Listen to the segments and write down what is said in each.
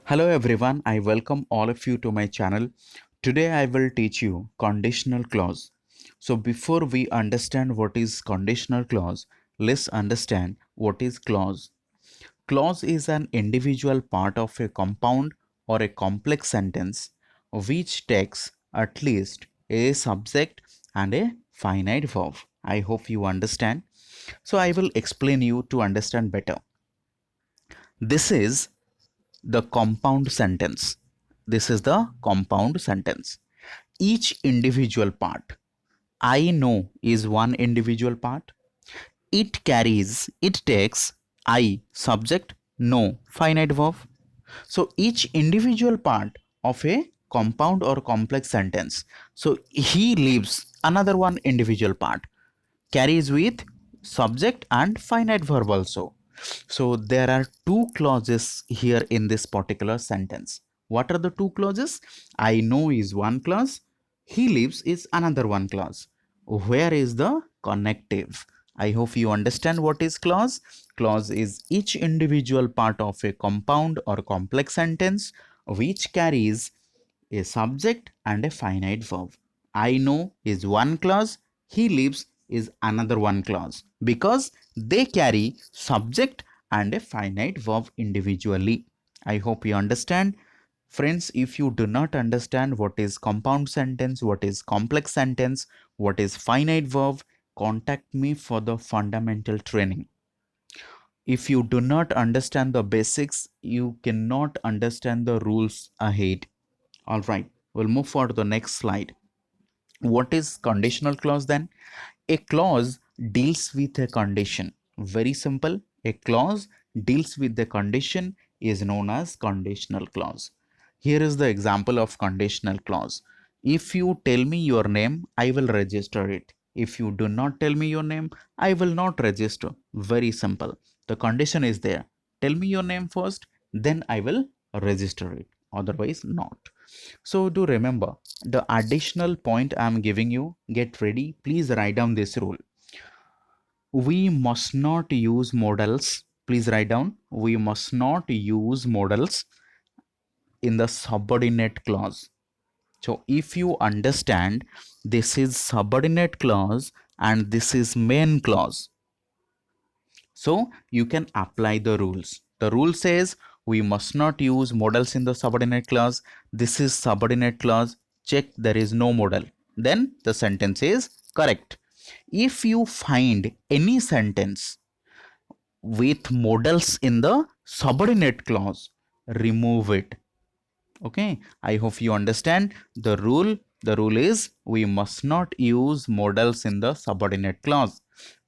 Hello everyone, I welcome all of you to my channel. Today I will teach you conditional clause. So before we understand what is conditional clause, let's understand what is clause. Clause is an individual part of a compound or a complex sentence which takes at least a subject and a finite verb. I hope you understand. So I will explain you to understand better. This is the compound sentence. This is the compound sentence. Each individual part, I know is one individual part. It takes I subject, no finite verb. So each individual part of a compound or complex sentence. So he leaves another one individual part carries with subject and finite verb also. So there are two clauses here in this particular sentence. What are the two clauses? I know is one clause, he lives is another one clause. Where is the connective? I hope you understand what is clause. Clause is each individual part of a compound or complex sentence which carries a subject and a finite verb. I know is one clause, he lives is another one clause because they carry subject and a finite verb individually. I hope you understand. Friends, if you do not understand what is compound sentence, what is complex sentence, what is finite verb, contact me for the fundamental training. If you do not understand the basics, you cannot understand the rules ahead. All right, we'll move for the next slide. What is conditional clause then? A clause deals with a condition. Very simple. A clause deals with the condition is known as conditional clause. Here is the example of conditional clause. If you tell me your name, I will register it. If you do not tell me your name, I will not register. Very simple. The condition is there. Tell me your name first, then I will register it. Otherwise, not. So do remember the additional point I am giving you. Get ready. Please write down this rule. We must not use modals. Please write down. We must not use modals in the subordinate clause. So if you understand this is subordinate clause and this is main clause, so you can apply the rules. The rule says we must not use modals in the subordinate clause. This is subordinate clause. Check there is no modal. Then the sentence is correct. If you find any sentence with modals in the subordinate clause, remove it. Okay, I hope you understand the rule. The rule is we must not use modals in the subordinate clause.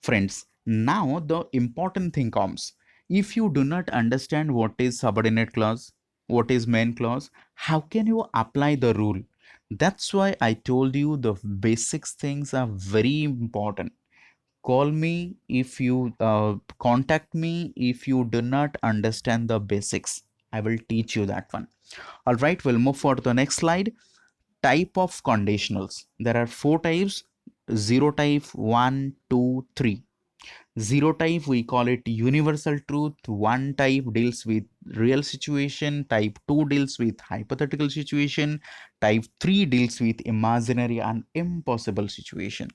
Friends, now the important thing comes. If you do not understand what is subordinate clause, what is main clause, how can you apply the rule? That's why I told you the basics things are very important. Call me if you contact me if you do not understand the basics. I will teach you that one. All right, we'll move for the next slide. Type of conditionals. There are four types. Zero type, one, two, three. Zero type, we call it universal truth. One type deals with real situation. Type 2 deals with hypothetical situation. Type 3 deals with imaginary and impossible situation.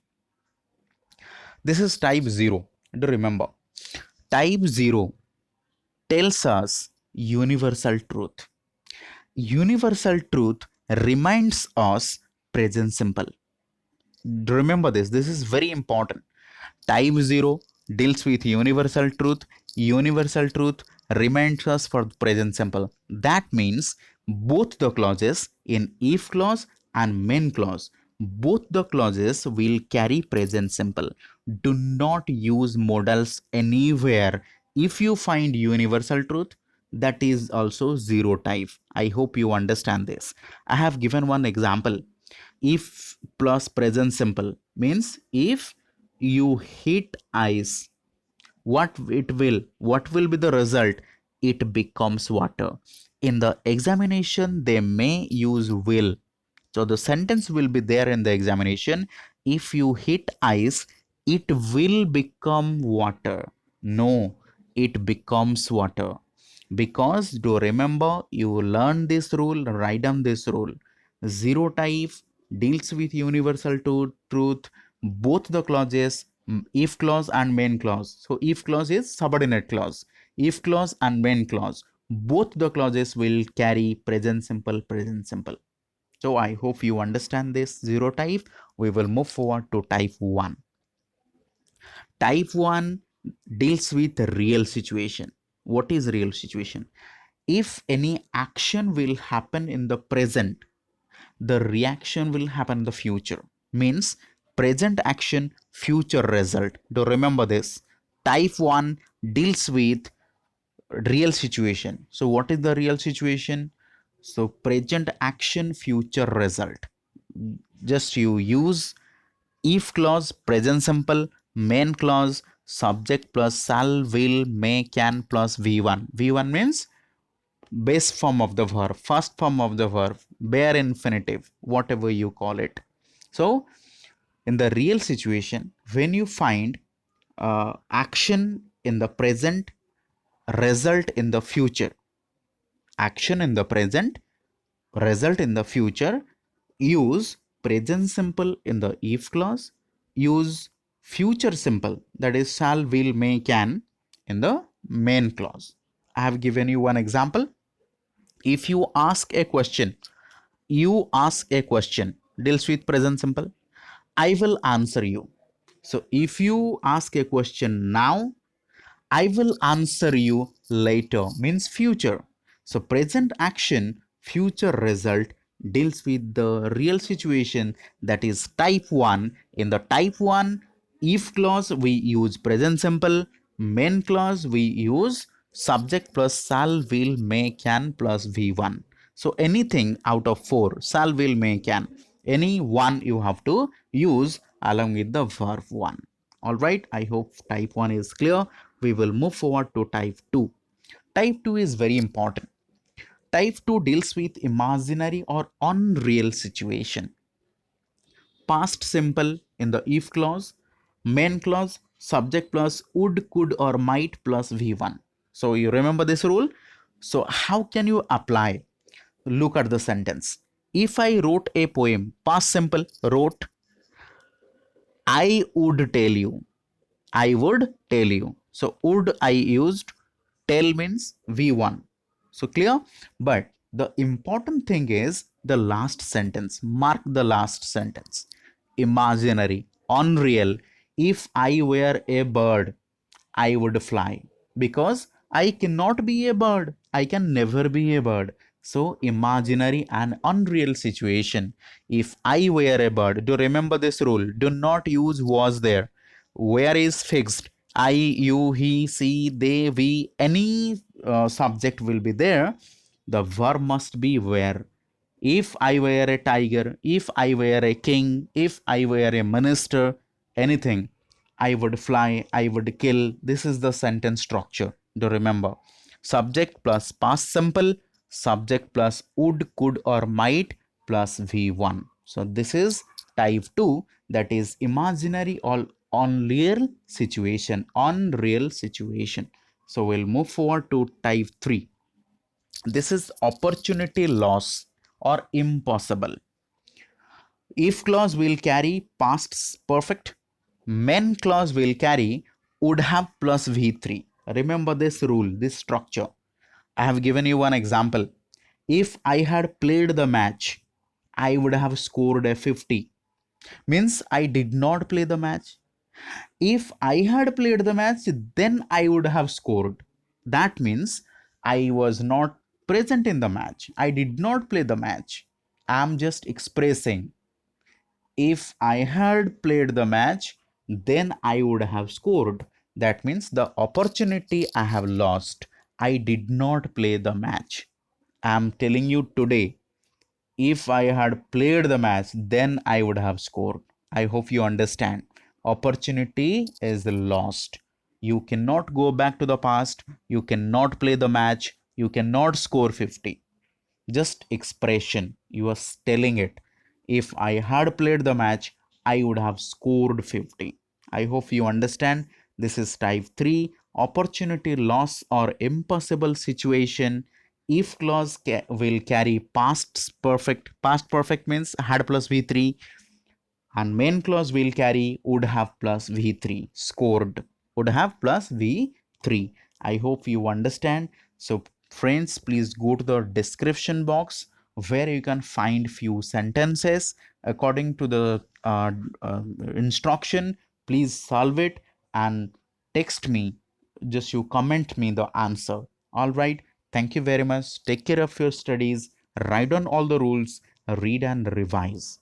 This is type 0. Do remember, type 0 tells us universal truth. Universal truth reminds us present simple. Remember this is very important. Type 0 deals with universal truth. Universal truth reminds us for present simple. That means both the clauses in if clause and main clause, both the clauses will carry present simple. Do not use modals anywhere. If you find universal truth, that is also zero type. I hope you understand this. I have given one example. If plus present simple means if you hit ice, what will be the result? It becomes water. In the examination they may use will, so the sentence will be there in the examination. If you hit ice, it will become water. No, it becomes water. Because do remember, you learn this rule, write down this rule. Zero type deals with universal truth, both the clauses, if clause and main clause. So if clause is subordinate clause. If clause and main clause, both the clauses will carry present simple, present simple. So I hope you understand this zero type. We will move forward to type 1. Type 1 deals with real situation. What is real situation? If any action will happen in the present, the reaction will happen in the future. Means present action, future result. Do remember this. Type 1 deals with real situation. So what is the real situation? So present action, future result. Just you use if clause, present simple, main clause, subject plus shall, will, may, can plus V1. V1 means base form of the verb, first form of the verb, bare infinitive, whatever you call it. So in the real situation, when you find action in the present, result in the future, action in the present, result in the future, use present simple in the if clause, use future simple, that is shall, will, may, can in the main clause. I have given you one example. If you ask a question, you ask a question deals with present simple, I will answer you. So if you ask a question now, I will answer you later means future. So present action, future result deals with the real situation, that is type 1. In the type 1, if clause we use present simple, main clause we use subject plus shall, will, may, can plus V1. So anything out of 4, shall, will, may, can, any one you have to use along with the verb 1. Alright, I hope type 1 is clear. We will move forward to type 2. Type 2 is very important. Type 2 deals with imaginary or unreal situation. Past simple in the if clause, main clause, subject plus would, could or might plus V1. So you remember this rule? So how can you apply? Look at the sentence. If I wrote a poem, past simple, wrote, I would tell you. I would tell you. So would I used, tell means V1. So clear? But the important thing is the last sentence. Mark the last sentence. Imaginary, unreal. If I were a bird, I would fly, because I cannot be a bird. I can never be a bird. So, imaginary and unreal situation. If I were a bird, do remember this rule. Do not use was there. Where is fixed. I, you, he, she, they, we, any subject will be there. The verb must be where. If I were a tiger, if I were a king, if I were a minister, anything, I would fly, I would kill. This is the sentence structure. Do remember. Subject plus past simple, subject plus would, could, or might plus V1. So this is type 2, that is imaginary or unreal situation. Unreal situation. So we'll move forward to type 3. This is opportunity loss or impossible. If clause will carry past perfect, main clause will carry would have plus V3. Remember this rule, this structure. I have given you one example. If I had played the match, I would have scored a 50. Means I did not play the match. If I had played the match, then I would have scored. That means I was not present in the match. I did not play the match. I am just expressing. If I had played the match, then I would have scored. That means the opportunity I have lost. I did not play the match. I am telling you today, if I had played the match, then I would have scored. I hope you understand. Opportunity is lost. You cannot go back to the past. You cannot play the match. You cannot score 50. Just expression. You are telling it. If I had played the match, I would have scored 50. I hope you understand. This is type 3, opportunity loss or impossible situation. If clause will carry past perfect means had plus v3, and main clause will carry would have plus v3, scored would have plus v3. I hope you understand. So friends, please go to the description box where you can find few sentences according to the instruction. Please solve it and text me, just you comment me the answer. All right, thank you very much. Take care of your studies, write down all the rules, read and revise.